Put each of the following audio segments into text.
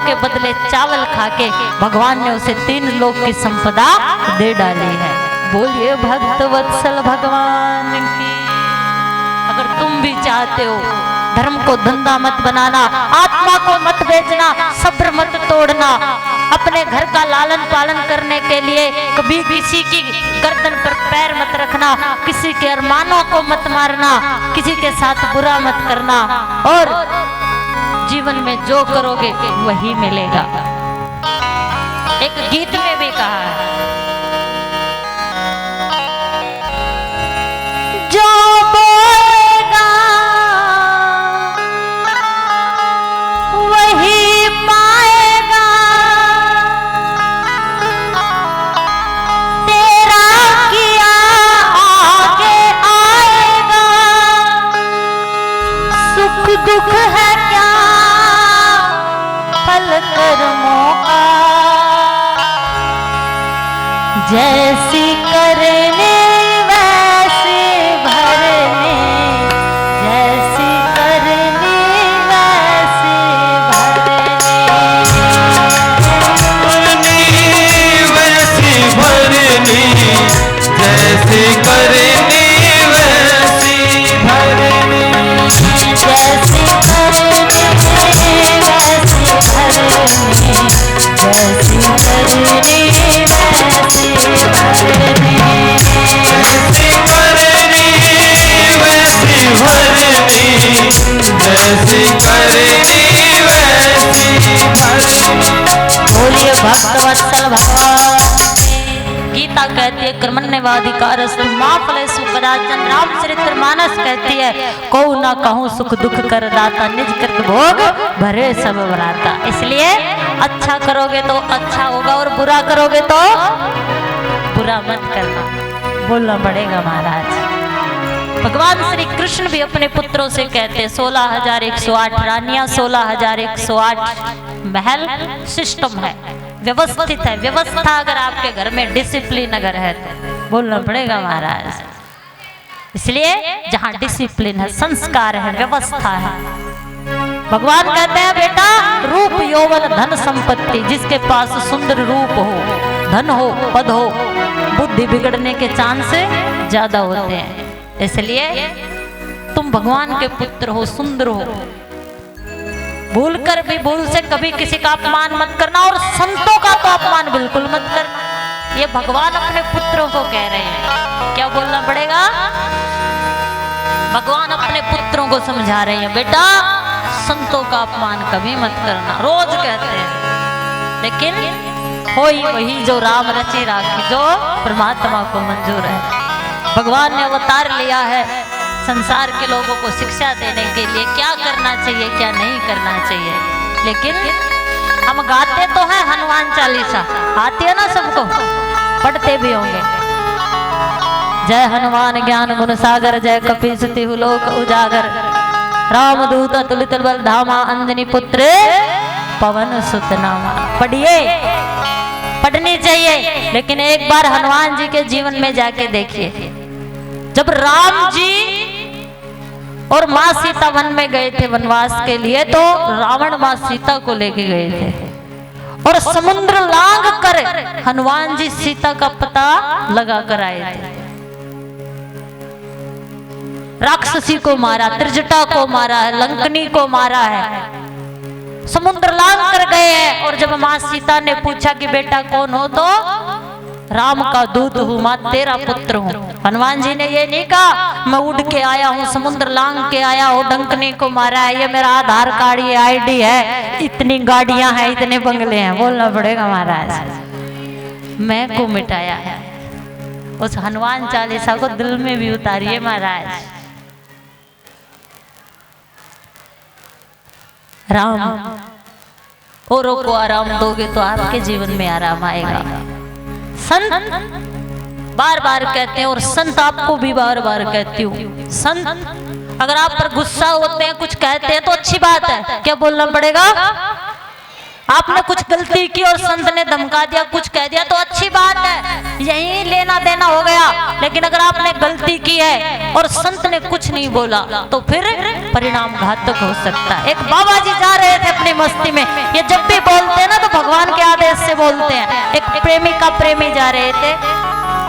के बदले चावल खाके भगवान ने उसे 3 लोक की संपदा दे डाली है। बोलिए भक्त वत्सल भगवान की। अगर तुम भी चाहते हो धर्म को धंधा मत बनाना, आत्मा को मत बेचना, सब्र मत तोड़ना, अपने घर का लालन पालन करने के लिए कभी किसी की गर्दन पर पैर मत रखना, किसी के अरमानों को मत मारना, किसी के साथ बुरा मत करना, और जीवन में जो करोगे वही मिलेगा। एक गीत में भी कहा है, जो बोलेगा वही पाएगा, तेरा किया आगे आएगा, सुख दुख है क्या फल कर्मों का, जैसी करने वैसे भरने, जैसी करने वैसे भरने, वैसी भरनी, जैसी करनी वैसी भरनी, जैसी करने वैसी भरने, जैसी करने वैसी भरने, जैसी करनी वैसी भरनी, जैसी करनी वैसी भरनी। बोलिए भक्त वत्सल भगवान। गीता कहती है कर्मण्येवाधिकारस्तु मा फलेषु कदाचन। रामचरितमानस कहती है कहूँ ना कहूँ सुख दुख कर दाता, निज कृत भोग भरे सब बराता। इसलिए अच्छा करोगे तो अच्छा होगा और बुरा करोगे तो बुरा मत करना, बोलना पड़ेगा महाराज। भगवान श्री कृष्ण भी अपने पुत्रों से कहते 16,108 रानियां, 16,108 महल, सिस्टम है, व्यवस्थित है। व्यवस्था अगर आपके घर में, डिसिप्लिन अगर है तो बोलना पड़ेगा महाराज। इसलिए जहां डिसिप्लिन है, संस्कार है, व्यवस्था है, भगवान कहते हैं बेटा रूप यौवन धन संपत्ति, जिसके पास सुंदर रूप हो, धन हो, पद हो, बुद्धि बिगड़ने के चांस ज्यादा होते हैं। इसलिए तुम भगवान के पुत्र हो, सुंदर हो, भूल कर भी भूल से कभी किसी का अपमान मत करना, और संतों का तो अपमान बिल्कुल मत करना। ये भगवान अपने पुत्रों को कह रहे हैं। क्या बोलना पड़ेगा? भगवान अपने पुत्रों को समझा रहे हैं बेटा संतों का अपमान कभी मत करना। रोज कहते हैं, लेकिन होई वही जो राम रची राखी, जो परमात्मा को मंजूर है। भगवान ने अवतार लिया है संसार के लोगों को शिक्षा देने के लिए, क्या करना चाहिए क्या नहीं करना चाहिए। लेकिन हम गाते तो हैं हनुमान चालीसा, आती है ना सबको, पढ़ते भी होंगे। जय हनुमान ज्ञान गुण सागर, जय कपीस तिहु लोक उजागर, रामदूत अतुलित बल धामा, अंजनी पुत्र पवन सुत नामा। पढ़िए, पढ़नी चाहिए। लेकिन एक बार हनुमान जी के जीवन में जाके देखिए, जब राम जी और माँ सीता वन में गए थे वनवास के लिए, तो रावण माँ सीता को लेके गए थे और समुद्र लांग कर हनुमान जी सीता का पता लगा कर आए थे। राक्षसी को मारा, त्रिजटा को मारा है, लंकनी को मारा है, समुद्र लांग कर गए हैं। और जब माँ सीता ने पूछा कि बेटा कौन हो, तो राम का दूत हूँ, माँ तेरा पुत्र हूँ। हनुमान जी ने ये नहीं कहा मैं उड़ के आया हूँ, समुद्र लांग के आया हूँ, डंकनी को मारा है, ये मेरा आधार कार्ड, ये आईडी है, इतनी गाड़ियां हैं, इतने बंगले हैं। बोलना पड़ेगा महाराज, मैं को मिटाया है। उस हनुमान चालीसा को दिल में भी उतारिए महाराज। राम औरों को आराम दोगे तो आपके जीवन में आराम आएगा। संत बार बार कहते हैं, और संत आपको भी बार बार कहती हूँ, संत अगर आप पर गुस्सा होते हैं, कुछ कहते हैं तो अच्छी बात है, क्या बोलना पड़ेगा? आपने कुछ गलती की और संत ने धमका दिया, कुछ कह दिया तो अच्छी बात है, यही लेना देना हो गया। लेकिन अगर आपने गलती की है और संत ने कुछ नहीं बोला तो फिर परिणाम घातक हो सकता है। एक बाबा जी जा रहे थे अपनी मस्ती में, ये जब भी बोलते हैं ना तो भगवान के आदेश से बोलते हैं। एक प्रेमिका प्रेमी जा रहे थे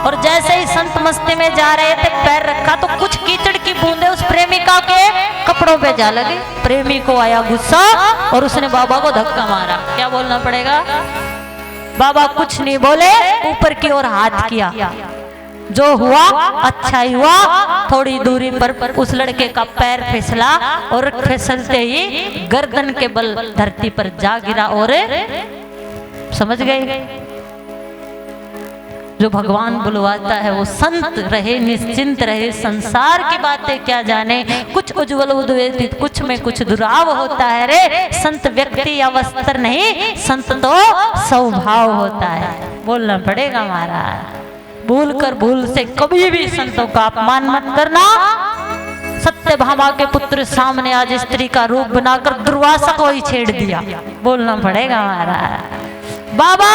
और जैसे ही संत मस्ती में जा रहे थे पैर रखा तो कुछ कीचड़ की बूंदे उस प्रेमिका के कपड़ों पे जा लगी। प्रेमी को आया गुस्सा और उसने बाबा को धक्का मारा। क्या बोलना पड़ेगा? बाबा कुछ नहीं बोले, ऊपर की ओर हाथ किया। जो हुआ अच्छा ही हुआ। थोड़ी दूरी पर उस लड़के का पैर फिसला और फिसलते ही गर्दन के बल धरती पर जा गिरा। और समझ गए, जो भगवान बुलवाता है वो संत रहे, निश्चिंत रहे, संसार की बातें क्या जाने। कुछ उज्जवल उद्वेलित, कुछ में कुछ दुराव होता है रे। संत व्यक्ति या वस्त्र नहीं, संत तो स्वभाव होता है। बोलना पड़ेगा महाराज। भूल से कभी भी संतों का अपमान मत करना। सत्यभामा के पुत्र सामने आज स्त्री का रूप बनाकर दुर्वासा को ही छेड़ दिया। बोलना पड़ेगा महाराज। बाबा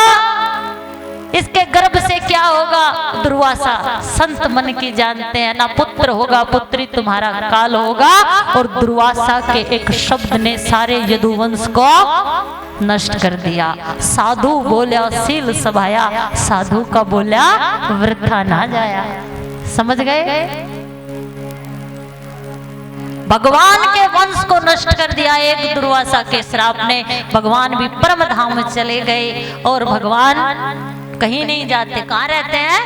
इसके गर्भ से क्या होगा? दुर्वासा संत मन की जानते हैं ना। पुत्र होगा, पुत्री तुम्हारा काल होगा। और दुर्वासा के एक शब्द ने सारे यदुवंश को नष्ट कर दिया। साधु बोला सील सभाया, साधु का बोला वृथा ना जाया। समझ गए? भगवान के वंश को नष्ट कर दिया एक दुर्वासा के श्राप ने। भगवान भी परम धाम चले गए और भगवान कहीं नहीं जाते। कहाँ रहते हैं?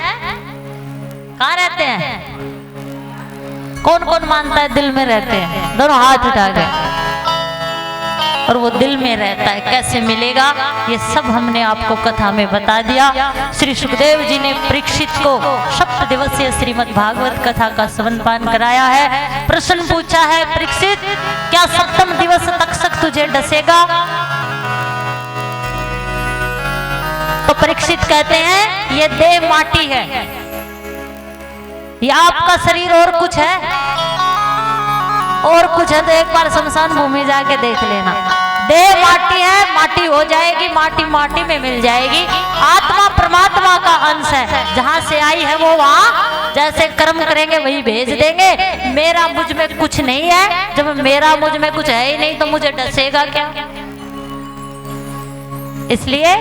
कहाँ रहते हैं? कौन कौन मानता है दिल में रहते हैं? दोनों हाथ उठा के। और वो दिल में रहता है, कैसे मिलेगा? ये सब हमने आपको कथा में बता दिया। श्री सुखदेव जी ने परीक्षित को सप्त दिवसीय श्रीमद् भागवत कथा का स्तनपान कराया है। प्रश्न पूछा है, परीक्षित क्या सप्तम दिवस तक तुझे डसेगा? तो परीक्षित कहते हैं ये देह माटी है, ये आपका शरीर और कुछ है, और कुछ है तो एक बार शमशान भूमि जाके देख लेना। देह माटी है, माटी हो जाएगी, माटी माटी में मिल जाएगी। आत्मा परमात्मा का अंश है, जहां से आई है वो वहां जैसे कर्म करेंगे वही भेज देंगे। मेरा मुझ में कुछ नहीं है, जब मेरा मुझ में कुछ है ही नहीं तो मुझे डसेगा क्या? इसलिए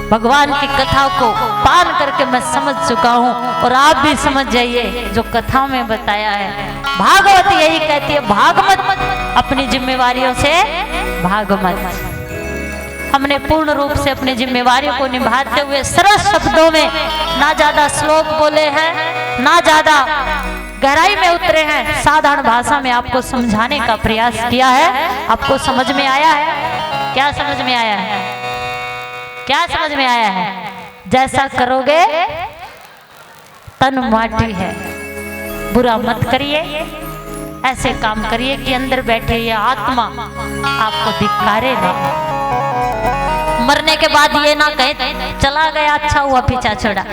भगवान की कथा को पान करके मैं समझ चुका हूँ और आप भी समझ जाइए जो कथा में बताया है। भागवत यही कहती है, भागमत अपनी जिम्मेवारियों से भागमत। हमने पूर्ण रूप से अपनी जिम्मेवारियों को निभाते हुए सरल शब्दों में, ना ज्यादा श्लोक बोले हैं, ना ज्यादा गहराई में उतरे हैं, साधारण भाषा में आपको समझाने का प्रयास किया है। आपको समझ में आया है? क्या समझ में आया है? क्या समझ में आया है? जैसा करोगे तन माटी है, बुरा मत करिए, ऐसे काम करिए कि अंदर बैठे ये आत्मा आपको धिक्कारे ना। मरने के बाद ये ना कहे चला गया अच्छा हुआ पीछा छोड़ा।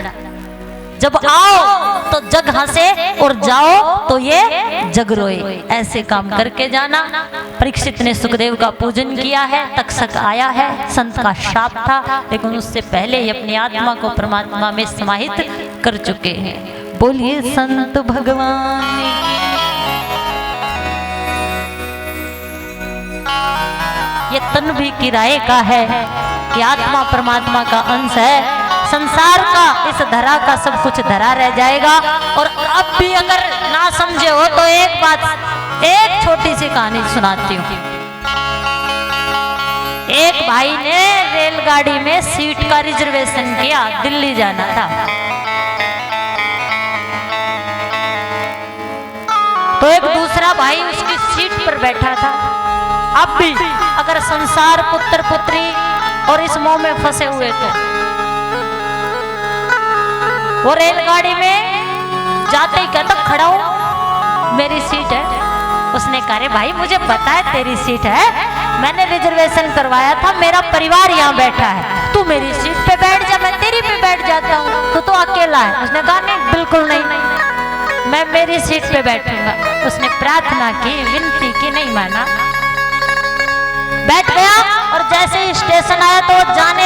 जब आओ तो जग हंसे और जाओ तो ये जग रोए। ऐसे काम करके जाना। परीक्षित ने सुखदेव का पूजन किया है, तक्षक आया है, संत का श्राप था, लेकिन उससे पहले ही अपनी आत्मा को परमात्मा में समाहित कर चुके हैं। बोलिए संत भगवान। ये तन भी किराए का है, कि आत्मा परमात्मा का अंश है। संसार का, इस धरा का सब कुछ धरा रह जाएगा। और अब भी अगर ना समझे हो तो एक बात, एक छोटी सी कहानी सुनाती हूँ। एक भाई ने रेलगाड़ी में सीट का रिजर्वेशन किया, दिल्ली जाना था। तो एक दूसरा भाई उसकी सीट पर बैठा था। अब भी अगर संसार, पुत्र पुत्री और इस मोह में फंसे हुए तो वो रेलगाड़ी में जाते ही कहता खड़ा हूं, मेरी सीट है। उसने कहा रे भाई मुझे पता है तेरी सीट है, मैंने रिजर्वेशन करवाया था, मेरा परिवार यहाँ बैठा है, तू मेरी सीट पे बैठ जा, मैं तेरी पे बैठ जाता हूँ, तो अकेला है। उसने कहा नहीं, बिल्कुल नहीं, मैं मेरी सीट पे बैठूंगा। उसने प्रार्थना की, विनती की, नहीं माना। बैठ गया और जैसे ही स्टेशन आया तो वो जाने